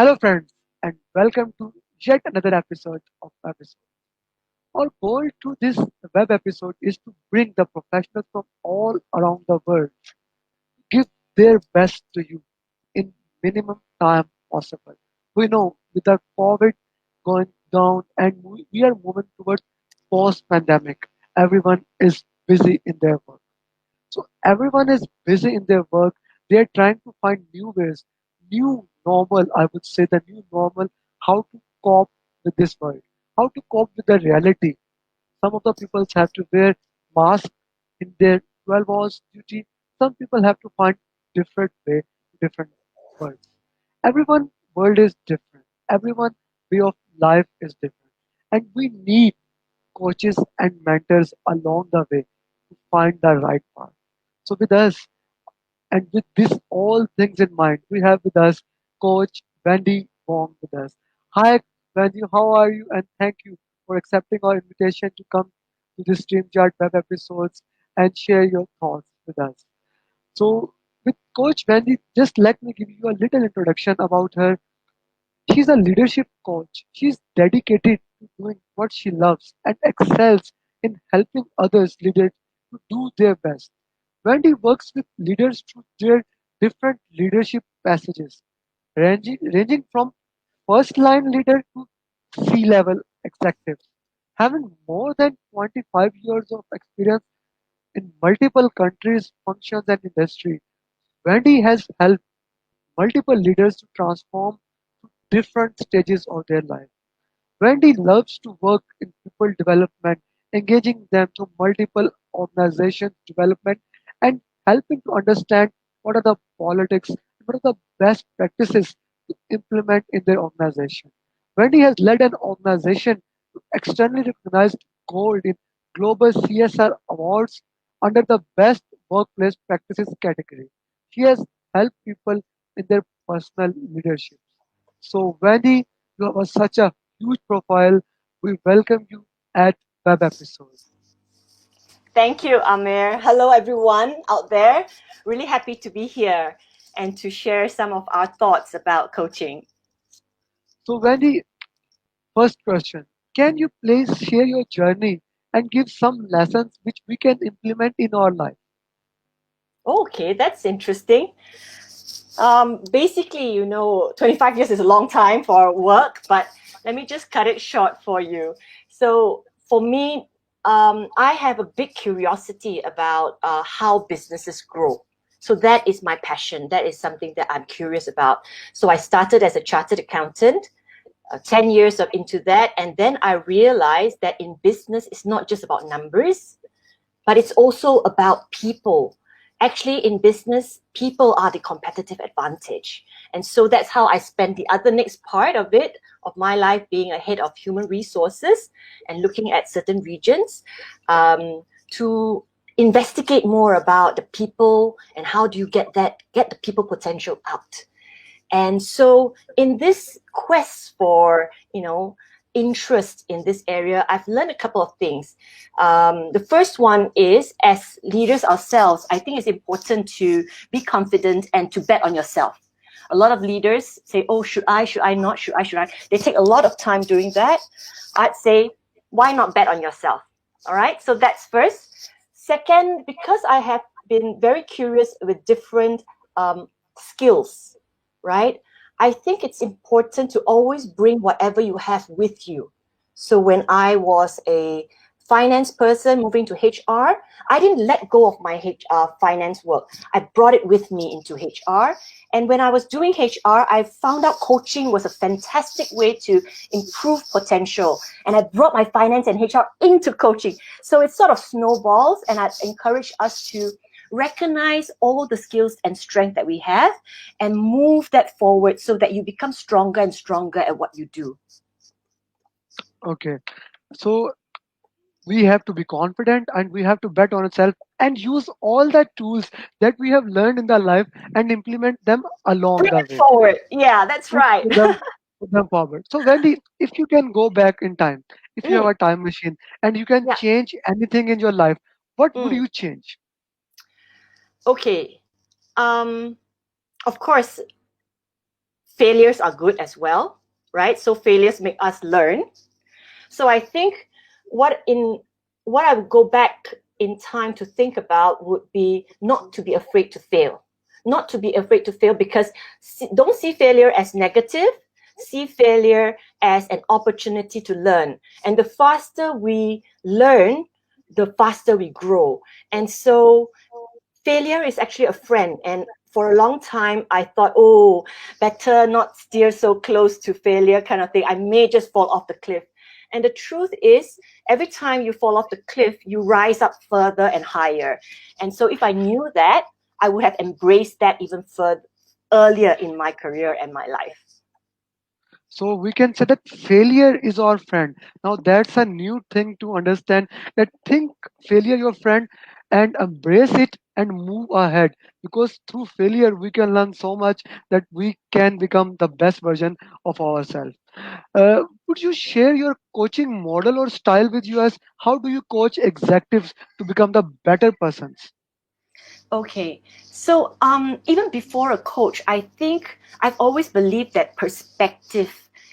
Hello, friends, and welcome to yet another episode of Webisode. Our goal to this web episode is to bring the professionals from all around the world, give their best to you in minimum time possible. We know with the COVID going down and we are moving towards post-pandemic, everyone is busy in their work. So everyone is busy in their work. They are trying to find new ways, new normal, I would say the new normal, how to cope with this world, how to cope with the reality. Some of the people have to wear masks in their 12 hours duty. Some people have to find different way, different worlds. Everyone world is different. Everyone way of life is different. And we need coaches and mentors along the way to find the right path. So with us, and with this all things in mind, we have with us Coach Wendy Wong with us. Hi, Wendy, how are you? And thank you for accepting our invitation to come to the StreamYard web episodes and share your thoughts with us. So, with Coach Wendy, just let me give you a little introduction about her. She's a leadership coach. She's dedicated to doing what she loves and excels in helping others leaders to do their best. Wendy works with leaders through their different leadership passages, ranging from first line leader to C level executives. Having more than 25 years of experience in multiple countries, functions, and industry, Wendy has helped multiple leaders to transform different stages of their life. Wendy loves to work in people development, engaging them to multiple organizations development and helping to understand what are the politics, what are the best practices to implement in their organization. Wendy has led an organization to externally recognized gold in global CSR awards under the best workplace practices category. She has helped people in their personal leadership. So Wendy, you have such a huge profile. We welcome you at Web Episode. Thank you, Amir. Hello, everyone out there. Really happy to be here and to share some of our thoughts about coaching. So Wendy, first question. Can you please share your journey and give some lessons which we can implement in our life? Okay, that's interesting. Basically, 25 years is a long time for work, but let me just cut it short for you. So for me, I have a big curiosity about how businesses grow. So that is my passion. That is something that I'm curious about. So I started as a chartered accountant. 10 years into that, and then I realized that in business it's not just about numbers, but it's also about people. Actually, in business, people are the competitive advantage. And so that's how I spent the other next part of it, of my life, being a head of human resources and looking at certain regions to investigate more about the people and how do you get the people potential out. And so in this quest for, interest in this area, I've learned a couple of things. The first one is, as leaders ourselves, I think it's important to be confident and to bet on yourself. A lot of leaders say, oh, should I not? Should I? They take a lot of time doing that. I'd say, why not bet on yourself? All right, so that's first. Second, because I have been very curious with different skills, right? I think it's important to always bring whatever you have with you. So when I was a finance person moving to HR, I didn't let go of my HR finance work. I brought it with me into HR. And when I was doing HR, I found out coaching was a fantastic way to improve potential. And I brought my finance and HR into coaching. So it sort of snowballs, and I encourage us to recognize all the skills and strength that we have and move that forward so that you become stronger and stronger at what you do. Okay. So we have to be confident and we have to bet on ourselves and use all the tools that we have learned in the life and implement them along Bring the it way. forward. Yeah, that's right. Put them forward. So Wendy, if you can go back in time, if you have Mm, a time machine and you can yeah. change anything in your life, what would Mm. you change? Okay. Of course, failures are good as well, right? So failures make us learn. So I think what I would go back in time to think about would be not to be afraid to fail. Not to be afraid to fail, because don't see failure as negative, see failure as an opportunity to learn. And the faster we learn, the faster we grow. And so failure is actually a friend. And for a long time, I thought, oh, better not steer so close to failure kind of thing. I may just fall off the cliff. And the truth is, every time you fall off the cliff, you rise up further and higher. And so if I knew that, I would have embraced that even further earlier in my career and my life. So we can say that failure is our friend. Now that's a new thing to understand, that think failure your friend and embrace it and move ahead, because through failure we can learn so much that we can become the best version of ourselves. Would you share your coaching model or style with us? How do you coach executives to become the better persons? Okay, so even before a coach, I think I've always believed that perspective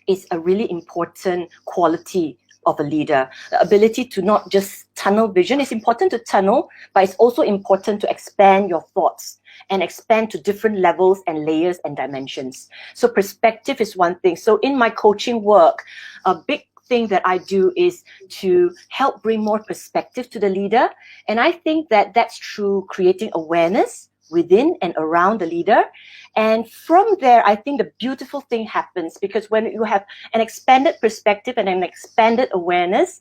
is a really important quality of a leader. The ability to not just tunnel vision. It's important to tunnel, but it's also important to expand your thoughts and expand to different levels and layers and dimensions. So perspective is one thing. So in my coaching work, a big thing that I do is to help bring more perspective to the leader. And I think that that's through creating awareness within and around the leader. And from there, I think the beautiful thing happens, because when you have an expanded perspective and an expanded awareness,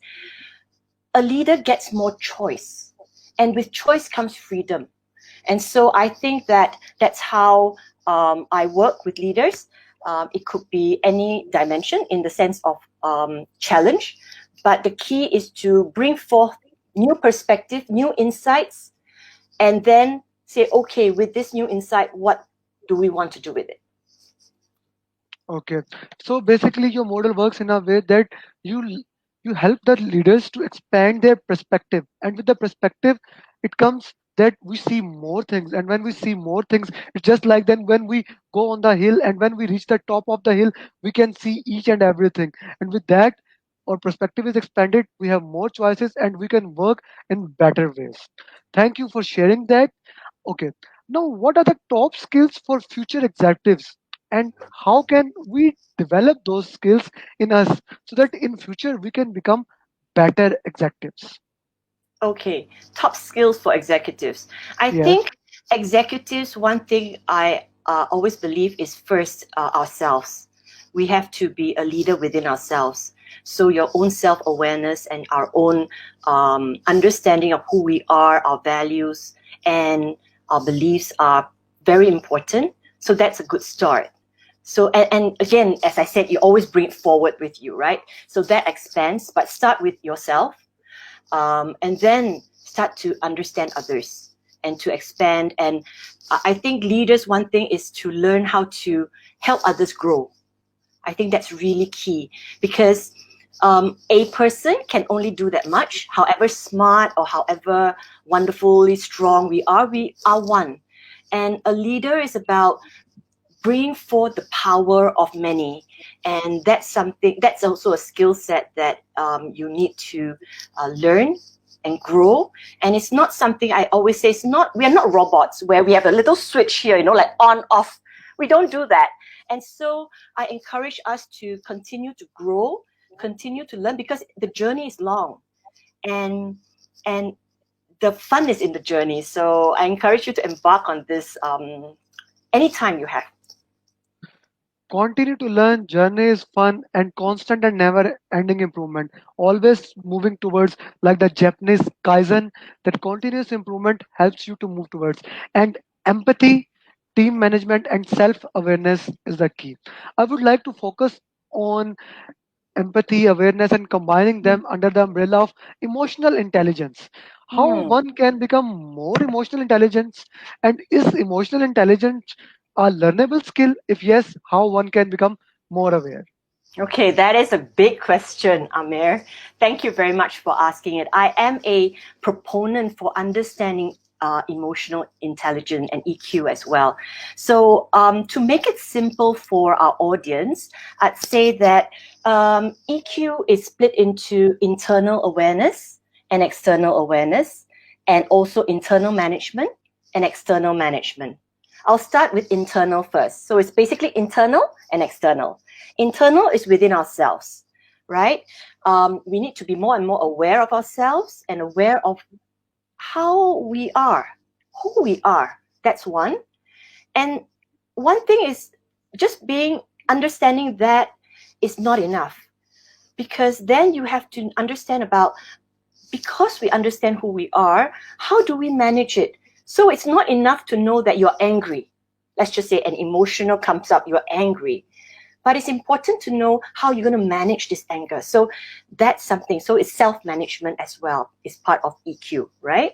a leader gets more choice. And with choice comes freedom. And so I think that that's how I work with leaders. It could be any dimension in the sense of challenge, but the key is to bring forth new perspective, new insights, and then say, okay, with this new insight, what do we want to do with it? Okay, so basically your model works in a way that you help the leaders to expand their perspective, and with the perspective it comes that we see more things, and when we see more things, it's just like then when we go on the hill and when we reach the top of the hill, we can see each and everything, and with that our perspective is expanded, we have more choices and we can work in better ways. Thank you for sharing that. Okay, now what are the top skills for future executives, and how can we develop those skills in us so that in future we can become better executives? Okay, top skills for executives. I Yes. think executives, one thing I always believe is first ourselves. We have to be a leader within ourselves. So your own self-awareness and our own understanding of who we are, our values, and our beliefs are very important. So that's a good start. So, and again, as I said, you always bring it forward with you, right? So that expands, but start with yourself, and then start to understand others and to expand. And I think leaders, one thing is to learn how to help others grow. I think that's really key, because a person can only do that much. However smart or however wonderfully strong we are one. And a leader is about bringing forth the power of many, and that's also a skill set that you need to learn and grow. And it's not something, I always say, we are not robots where we have a little switch here, like on off. We don't do that. And so I encourage us to continue to grow, continue to learn, because the journey is long, and and the fun is in the journey. So I encourage you to embark on this anytime you have. Continue to learn, journey is fun and constant and never ending improvement. Always moving towards, like the Japanese Kaizen, that continuous improvement helps you to move towards. And empathy, team management, and self awareness is the key. I would like to focus on empathy, awareness, and combining them under the umbrella of emotional intelligence. How Hmm. one can become more emotional intelligence, and is emotional intelligence a learnable skill? If yes, how one can become more aware? Okay, that is a big question, Amir. Thank you very much for asking it. I am a proponent for understanding emotional intelligence and EQ as well. So to make it simple for our audience, I'd say that EQ is split into internal awareness and external awareness, and also internal management and external management. I'll start with internal first. So it's basically internal and external. Internal is within ourselves, right? We need to be more and more aware of ourselves and aware of how we are, who we are. That's one. And one thing is just understanding that is not enough, because then you have to understand about, because we understand who we are, how do we manage it? So it's not enough to know that you're angry. Let's just say an emotional comes up, you're angry. But it's important to know how you're going to manage this anger. So that's something. So it's self-management as well. It's part of EQ, right?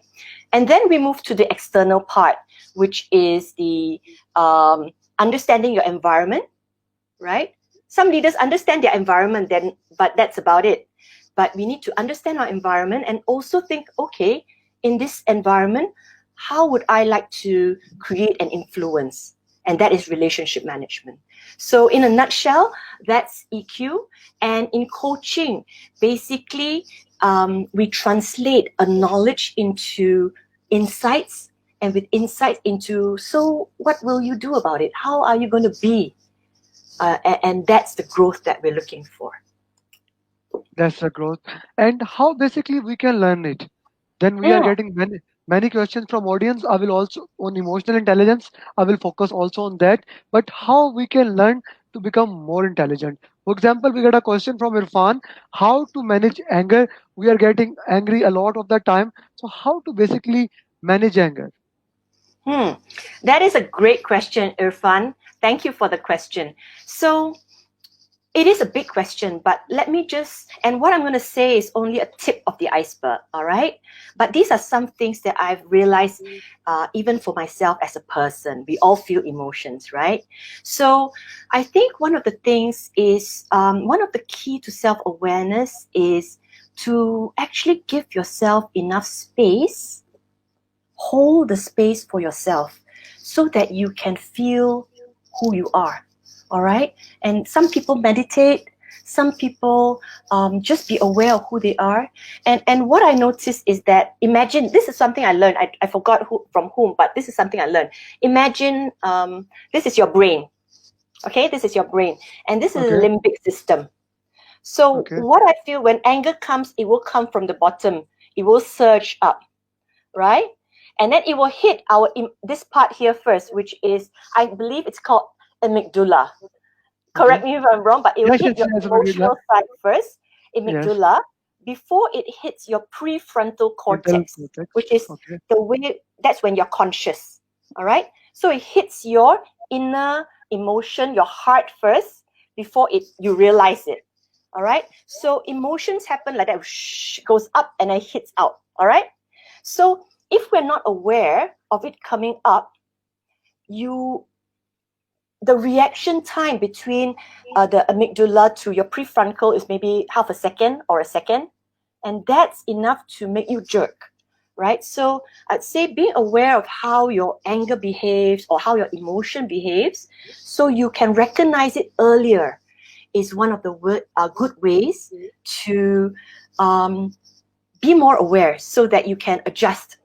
And then we move to the external part, which is the understanding your environment, right? Some leaders understand their environment, but that's about it. But we need to understand our environment and also think, okay, in this environment, how would I like to create an influence? And that is relationship management. So in a nutshell, that's EQ. And in coaching, basically, we translate a knowledge into insights, and with insights into, so what will you do about it? How are you going to be? And that's the growth that we're looking for. That's the growth. And how basically we can learn it. Then we are getting many questions from audience. I will also on emotional intelligence. I will focus also on that. But how we can learn to become more intelligent. For example, we got a question from Irfan. How to manage anger? We are getting angry a lot of the time. So how to basically manage anger? That is a great question, Irfan. Thank you for the question. So it is a big question, but and what I'm going to say is only a tip of the iceberg, all right? But these are some things that I've realized, even for myself as a person. We all feel emotions, right? So I think one of the things is, one of the key to self-awareness is to actually give yourself enough space, hold the space for yourself so that you can feel who you are. All right. And some people meditate, some people just be aware of who they are. And what I noticed is that, imagine, this is something I learned. I forgot from whom, but this is something I learned. Imagine this is your brain. Okay, this is your brain. And this is the Okay. limbic system. So Okay. what I feel, when anger comes, it will come from the bottom. It will surge up, right? And then it will hit this part here first, which is, I believe it's called amygdala. Okay. Correct me if I'm wrong, but it will Yes. hit Yes. your Yes. Alhamdulillah. emotional side first, Yes. amygdala, before it hits your prefrontal Mental cortex, cortex. which is Okay. that's when you're conscious. All right. So it hits your inner emotion, your heart first, before you realize it. All right. So emotions happen like that, goes up and then hits out. All right. So if we're not aware of it coming up, the reaction time between the amygdala to your prefrontal is maybe half a second or a second, and that's enough to make you jerk, right? So I'd say being aware of how your anger behaves or how your emotion behaves, so you can recognize it earlier, is one of the good ways to be more aware, so that you can adjust.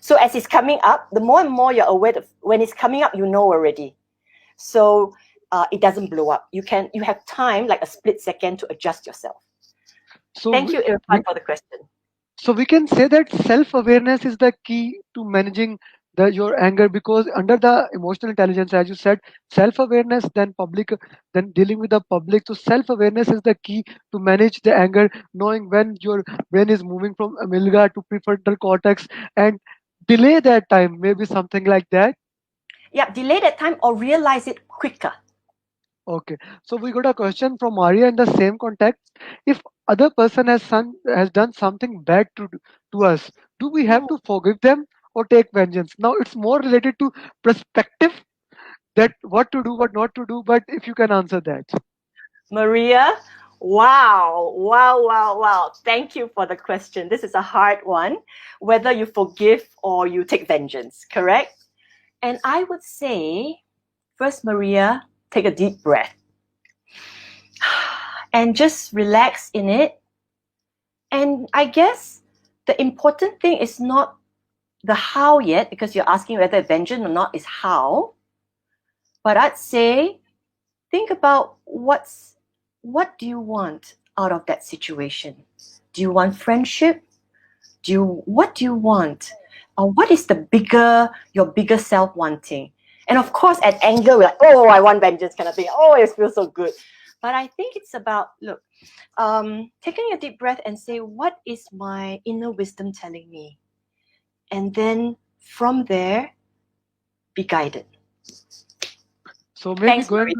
So as it's coming up, the more and more you're aware of when it's coming up, you know already. So it doesn't blow up. You have time, like a split second, to adjust yourself. So Thank you, Irfan, for the question. So we can say that self-awareness is the key to managing your anger, because under the emotional intelligence, as you said, self-awareness, then dealing with the public. So self-awareness is the key to manage the anger, knowing when your brain is moving from amygdala to prefrontal cortex, and delay that time, maybe something like that. Yeah, delay that time or realize it quicker. Okay, so we got a question from Maria in the same context. If other person has done something bad to us, do we have Mm. to forgive them or take vengeance? Now it's more related to perspective, that what to do, what not to do. But if you can answer that. Maria, Wow, wow, wow, wow. Thank you for the question. This is a hard one. Whether you forgive or you take vengeance, correct? And I would say, first, Maria, take a deep breath and just relax in it. And I guess the important thing is not the how yet, because you're asking whether vengeance or not is how. But I'd say, think about what do you want out of that situation? Do you want friendship? What do you want? What is your bigger self wanting? And of course, at anger, we're like, oh, I want vengeance kind of thing. Oh, it feels so good. But I think it's about, look, taking a deep breath and say, what is my inner wisdom telling me? And then from there, be guided. So maybe Thanks, Maria.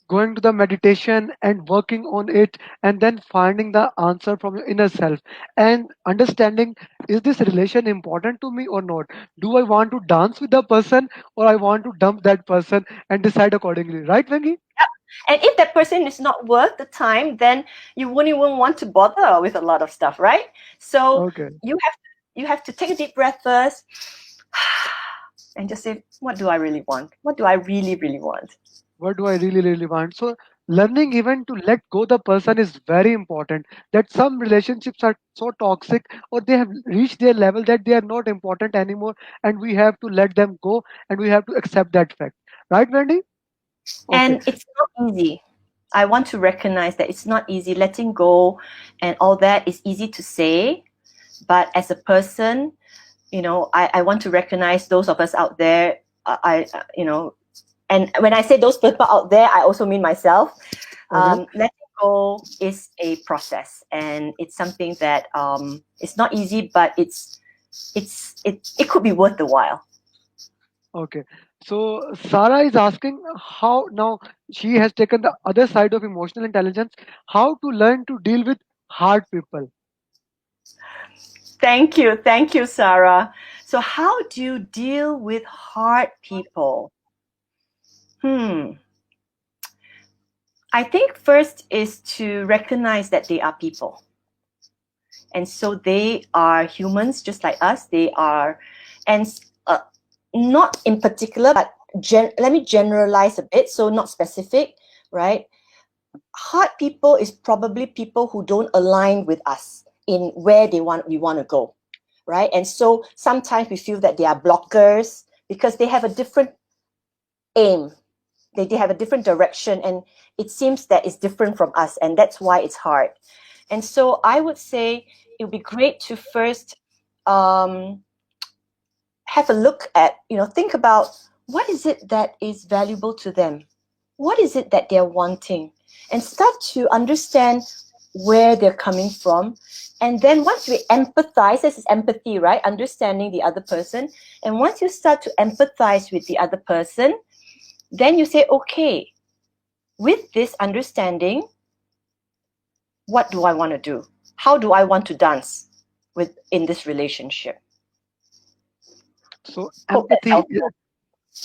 going to the meditation and working on it, and then finding the answer from your inner self and understanding, is this relation important to me or not? Do I want to dance with the person, or I want to dump that person, and decide accordingly, right, Vengi? And if that person is not worth the time, then you wouldn't even want to bother with a lot of stuff, right? So Okay. you have to take a deep breath first and just say, what do I really want? What do I really, really want? What do I really want? So learning even to let go the person is very important. That some relationships are so toxic, or they have reached their level that they are not important anymore, and we have to let them go, and we have to accept that fact, right, Wendy? Okay. And it's not easy. I want to recognize that it's not easy. Letting go and all that is easy to say, but as a person, I want to recognize those of us out there. And when I say those people out there, I also mean myself. Okay. Letting go is a process, and it's something that it's not easy, but it could be worth the while. Okay. So Sarah is asking how now she has taken the other side of emotional intelligence, how to learn to deal with hard people. Thank you, Sarah. So, how do you deal with hard people? I think first is to recognize that they are people. And so they are humans just like us. They are, and not in particular, but let me generalize a bit. So, not specific, right? Hard people is probably people who don't align with us in where we want to go, right? And so sometimes we feel that they are blockers because they have a different aim. They have a different direction, and it seems that it's different from us, and that's why it's hard. And so I would say it would be great to first have a look at, think about what is it that is valuable to them? What is it that they're wanting? And start to understand where they're coming from. And then once we empathize, this is empathy, right? Understanding the other person. And once you start to empathize with the other person, then you say, okay, with this understanding, what do I want to do? How do I want to dance in this relationship? So Hope that's helpful.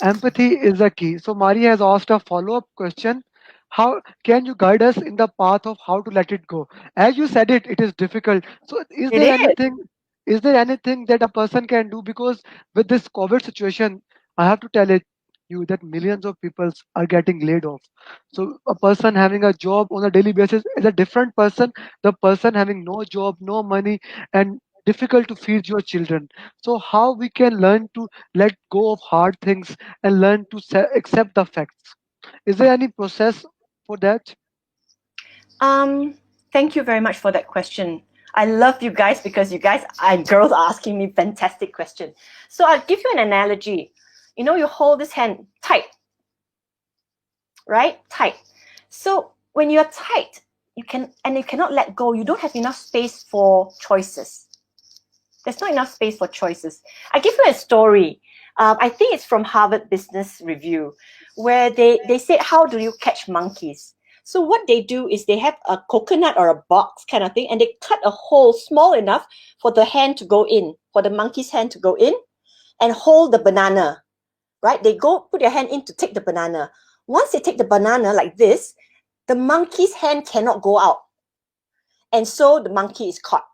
empathy is the key. So Mari has asked a follow-up question. How can you guide us in the path of how to let it go? As you said it, it is difficult. So It is. is there anything that a person can do? Because with this COVID situation, I have to tell you that millions of people are getting laid off. So a person having a job on a daily basis is a different person. The person having no job, no money, and difficult to feed your children. So how we can learn to let go of hard things and learn to accept the facts? Is there any process for that? Thank you very much for that question. I love you guys because you guys and girls are asking me fantastic questions. So I'll give you an analogy. You hold this hand tight, right? Tight. So when you're tight, you cannot let go. You don't have enough space for choices. There's not enough space for choices. I give you a story. I think it's from Harvard Business Review, where they said, how do you catch monkeys? So what they do is they have a coconut or a box kind of thing, and they cut a hole small enough for the hand to go in, for the monkey's hand to go in, and hold the banana, right? They go put their hand in to take the banana. Once they take the banana like this, the monkey's hand cannot go out. And so the monkey is caught,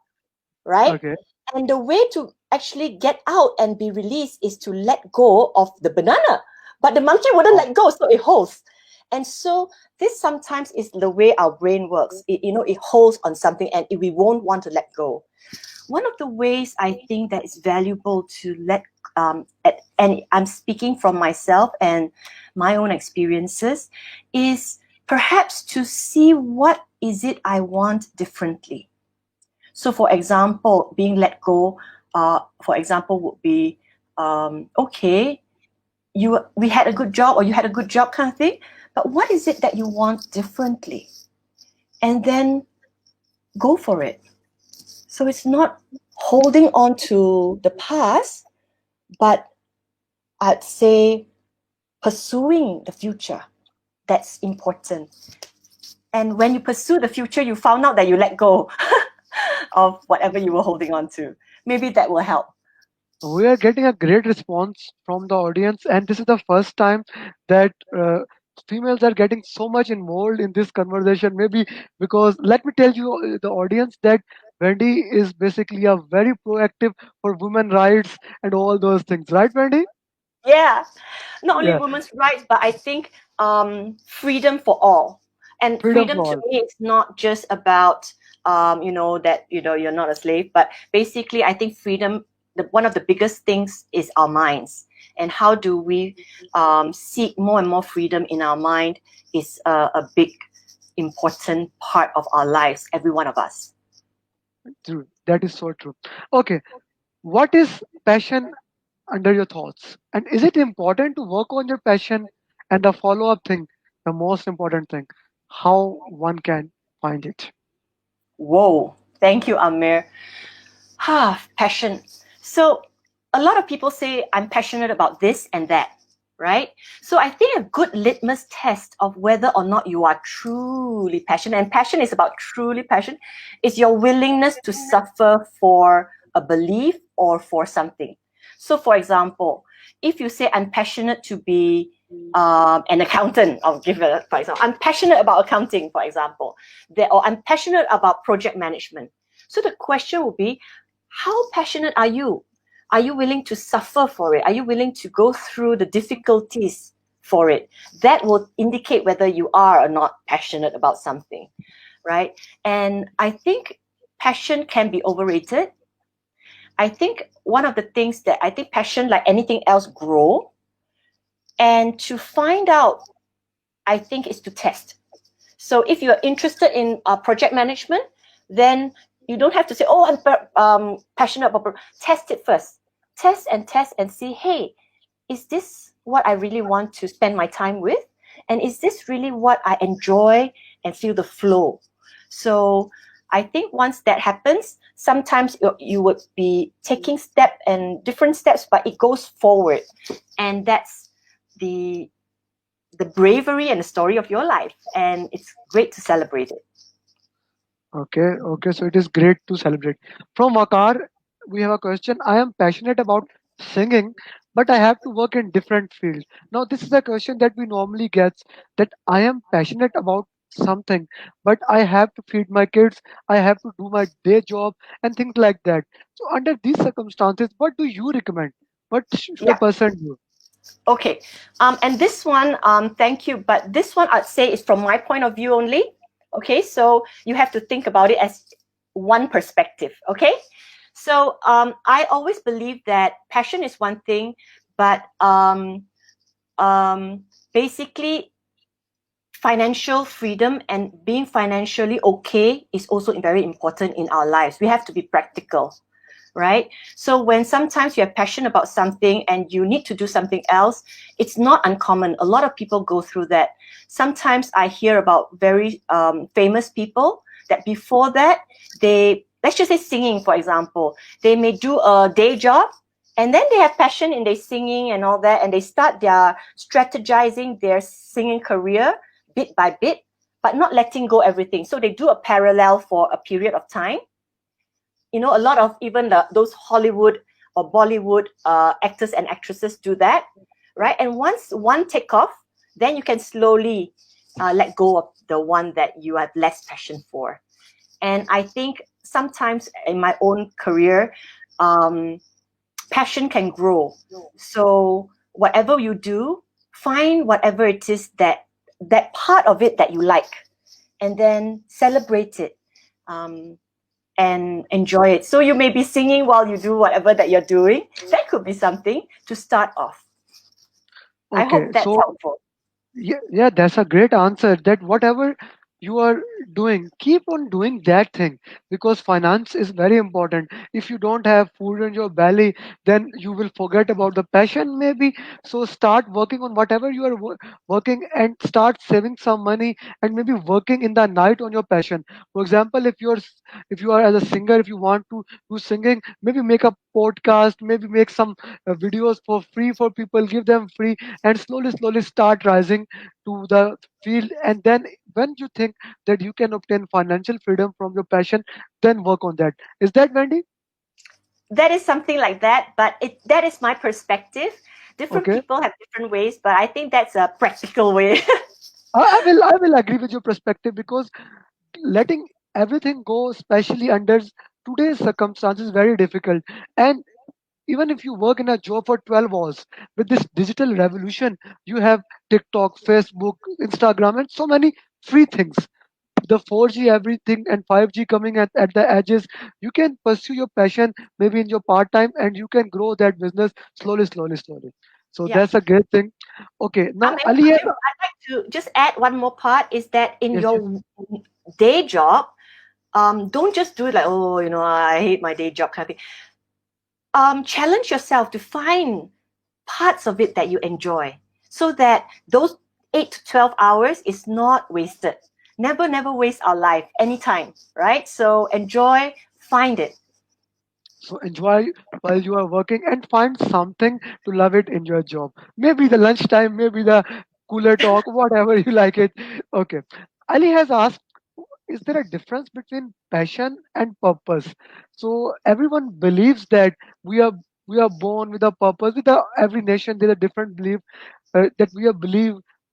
right? Okay. And the way to actually get out and be released is to let go of the banana. But the monkey wouldn't let go, so it holds. And so this sometimes is the way our brain works. It holds on something and we won't want to let go. One of the ways I think that is valuable to let, and I'm speaking from myself and my own experiences, is perhaps to see what is it I want differently. So for example, being let go, for example, would be, okay, we had a good job or you had a good job kind of thing, but what is it that you want differently? And then go for it. So it's not holding on to the past, but I'd say pursuing the future. That's important. And when you pursue the future, you found out that you let go of whatever you were holding on to. Maybe that will help. We are getting a great response from the audience, and this is the first time that females are getting so much involved in this conversation. Maybe because, let me tell you, the audience, that Wendy is basically a very proactive for women rights and all those things, right, Wendy? Yeah, not only Yeah, women's rights, but I think freedom for all. And freedom for freedom to all. me is not just about that you're not a slave, but basically I think freedom. One of the biggest things is our minds, and how do we seek more and more freedom in our mind is a big important part of our lives, every one of us. True. That is so true. Okay, what is passion under your thoughts? And is it important to work on your passion? And the follow up thing, the most important thing, how one can find it. Whoa, thank you, Amir. Passion. So a lot of people say I'm passionate about this and that, right? So I think a good litmus test of whether or not you are truly passionate, and passion is about truly passion, is your willingness to suffer for a belief or for something. So for example, if you say I'm passionate to be an accountant, I'll give it for example. I'm passionate about accounting, for example, or I'm passionate about project management. So the question will be, how passionate are you? Are you willing to suffer for it? Are you willing to go through the difficulties for it? That will indicate whether you are or not passionate about something, right? And I think passion can be overrated. I think one of the things that I think passion, like anything else, grow. And to find out, I think, is to test. So if you're interested in project management, then you don't have to say, oh, I'm passionate about, test it first. Test and see, hey, is this what I really want to spend my time with? And is this really what I enjoy and feel the flow? So I think once that happens, sometimes you would be taking different steps, but it goes forward. And that's the bravery and the story of your life, and it's great to celebrate it. Okay, so it is great to celebrate. From Akar, we have a question. I am passionate about singing, but I have to work in different fields. Now, this is a question that we normally get, that I am passionate about something, but I have to feed my kids, I have to do my day job, and things like that. So, under these circumstances, what do you recommend? What should a Yeah. person do? Okay. And this one, thank you, but this one I'd say is from my point of view only. Okay, so you have to think about it as one perspective. Okay, so I always believe that passion is one thing, but basically financial freedom and being financially okay is also very important in our lives. We have to be practical, right? So when sometimes you're passionate about something and you need to do something else, it's not uncommon. A lot of people go through that. Sometimes I hear about very famous people that before that, let's just say singing, for example, they may do a day job and then they have passion in their singing and all that, and they start their strategizing their singing career bit by bit, but not letting go everything. So they do a parallel for a period of time. A lot of even those Hollywood or Bollywood actors and actresses do that, right? And once one take off, then you can slowly let go of the one that you have less passion for. And I think sometimes in my own career, passion can grow. So whatever you do, find whatever it is that part of it that you like, and then celebrate it. And enjoy it. So you may be singing while you do whatever that you're doing. That could be something to start off. I Okay, hope that's so helpful. yeah, that's a great answer. That whatever you are doing, keep on doing that thing, because finance is very important. If you don't have food in your belly, then you will forget about the passion maybe. So start working on whatever you are working, and start saving some money, and maybe working in the night on your passion. For example, if you are as a singer, if you want to do singing, maybe make a podcast, maybe make some videos for free for people, give them free, and slowly start rising to the field. And then when you think that you can obtain financial freedom from your passion, then work on that. Is that, Wendy? That is something like that, but that is my perspective. Different Okay. people have different ways, but I think that's a practical way. I will agree with your perspective, because letting everything go, especially under today's circumstances, is very difficult. And even if you work in a job for 12 hours, with this digital revolution, you have TikTok, Facebook, Instagram, and so many free things. The 4G everything and 5G coming at the edges, you can pursue your passion maybe in your part time, and you can grow that business slowly. So Yeah. that's a great thing. Okay, now Ali has, I'd like to just add one more part is that in yes, yes. your day job, don't just do it like, oh, I hate my day job kind of thing. Challenge yourself to find parts of it that you enjoy, so that those 8 to 12 hours is not wasted. Never waste our life anytime, right? So enjoy, find it. So enjoy while you are working, and find something to love it in your job. Maybe the lunchtime, maybe the cooler talk, whatever you like it. Okay. Ali has asked, is there a difference between passion and purpose? So everyone believes that we are born with a purpose. With every nation, there's a different belief, that we are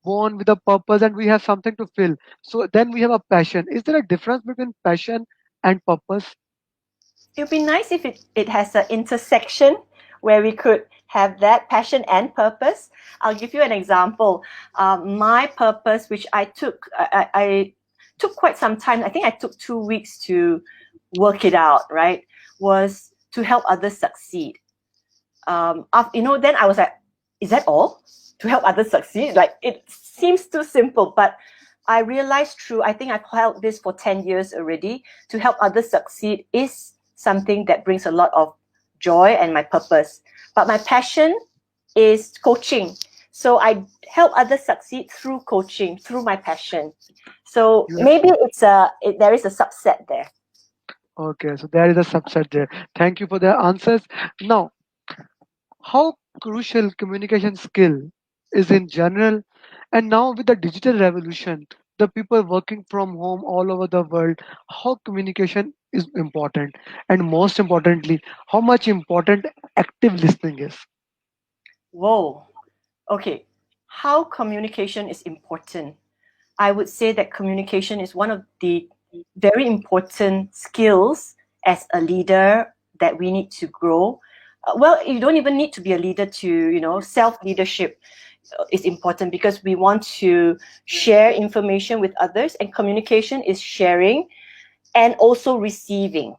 born with a purpose, and we have something to fill. So then we have a passion. Is there a difference between passion and purpose? It would be nice if it has an intersection where we could have that passion and purpose. I'll give you an example. My purpose, which I took quite some time. I think I took 2 weeks to work it out. Right, was to help others succeed. Then I was like, is that all? To help others succeed? Like, it seems too simple, but I realized I think I've held this for 10 years already. To help others succeed is something that brings a lot of joy and my purpose. But my passion is coaching. So I help others succeed through coaching, through my passion. So You maybe there is a subset there. Okay, so there is a subset there. Thank you for the answers. Now, how crucial communication skill is in general, and now with the digital revolution, the people working from home all over the world, how communication is important, and most importantly, how much important active listening is. Whoa. Okay. How communication is important. I would say that communication is one of the very important skills as a leader that we need to grow. Well, you don't even need to be a leader to, self leadership is important, because we want to share information with others, and communication is sharing and also receiving.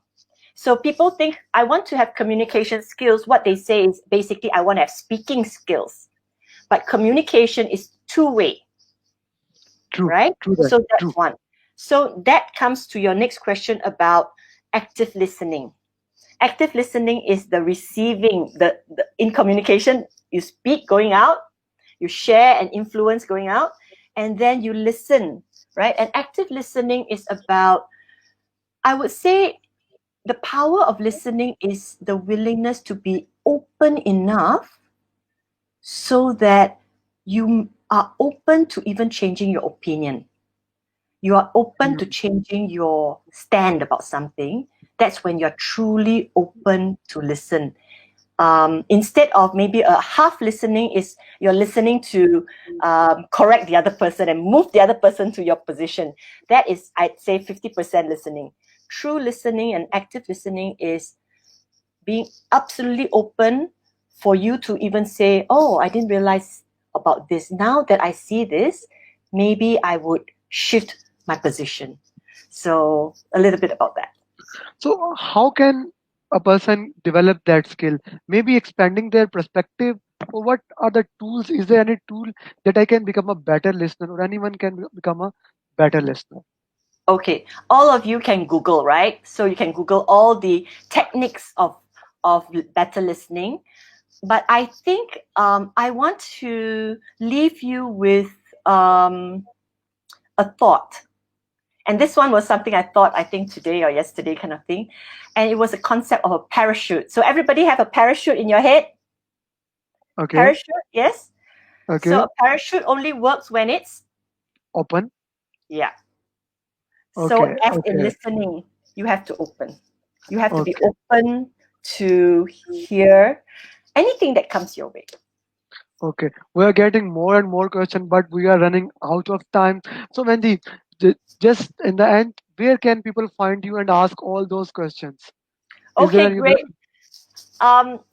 So people think I want to have communication skills. What they say is basically I want to have speaking skills, but communication is two-way, True, right? true that, So true. that's one. So that comes to your next question about active listening. Active listening is the receiving, in communication, you speak going out, you share and influence going out, and then you listen, right? And active listening is about, I would say, the power of listening is the willingness to be open enough so that you are open to even changing your opinion. You are open to Mm, changing your stand about something. That's when you're truly open to listen. instead of maybe a half listening, is you're listening to correct the other person and move the other person to your position. That is, I'd say, 50% listening. True listening and active listening is being absolutely open for you to even say, oh, I didn't realize about this. Now that I see this, maybe I would shift my position. So a little bit about that. So, how can a person develop that skill? Maybe expanding their perspective. Or what are the tools? Is there any tool that I can become a better listener, or anyone can become a better listener? Okay, all of you can Google, right? So you can Google all the techniques of better listening. But I think I want to leave you with a thought. And this one was something I thought, I think today or yesterday kind of thing. And it was a concept of a parachute. So everybody have a parachute in your head? Okay, Parachute, yes? So okay, a parachute only works when it's, open. yeah. So Okay, as in okay, listening, you have to open. You have to be okay, open to hear anything that comes your way. okay. We are getting more and more questions, but we are running out of time. So, Wendy, just in the end, where can people find you and ask all those questions? Is there Okay, any? great.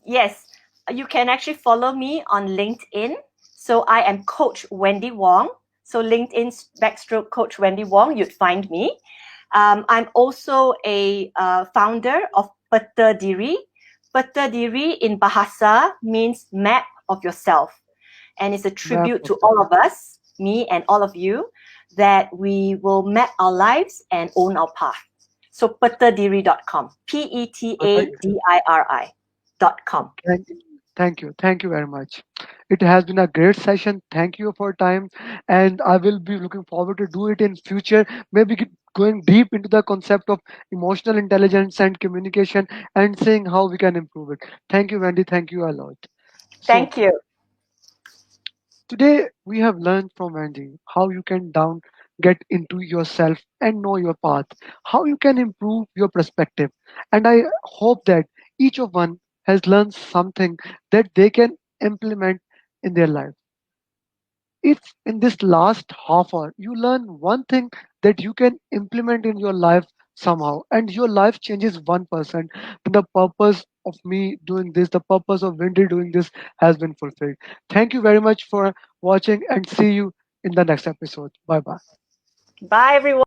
Yes, you can actually follow me on LinkedIn. So I am Coach Wendy Wong. So LinkedIn backstroke Coach Wendy Wong, you'd find me. I'm also a founder of Peta Diri. Peta Diri in Bahasa means map of yourself. And it's a Map tribute of to self. all of us, me and all of you, that we will map our lives and own our path. So petadiri.com, petadiri.com. Thank, thank you very much. It has been a great session. Thank you for time, and I will be looking forward to do it in future. Maybe going deep into the concept of emotional intelligence and communication, and seeing how we can improve it. Thank you, Wendy. Thank you a lot. So Thank you. today we have learned from Wendy how you can down get into yourself and know your path, how you can improve your perspective. And I hope that each of one has learned something that they can implement in their life. If in this last half hour you learn one thing that you can implement in your life somehow and your life changes 1%, then the purpose of me doing this, the purpose of Wendy doing this has been fulfilled. Thank you very much for watching and see you in the next episode. Bye bye. Bye, everyone.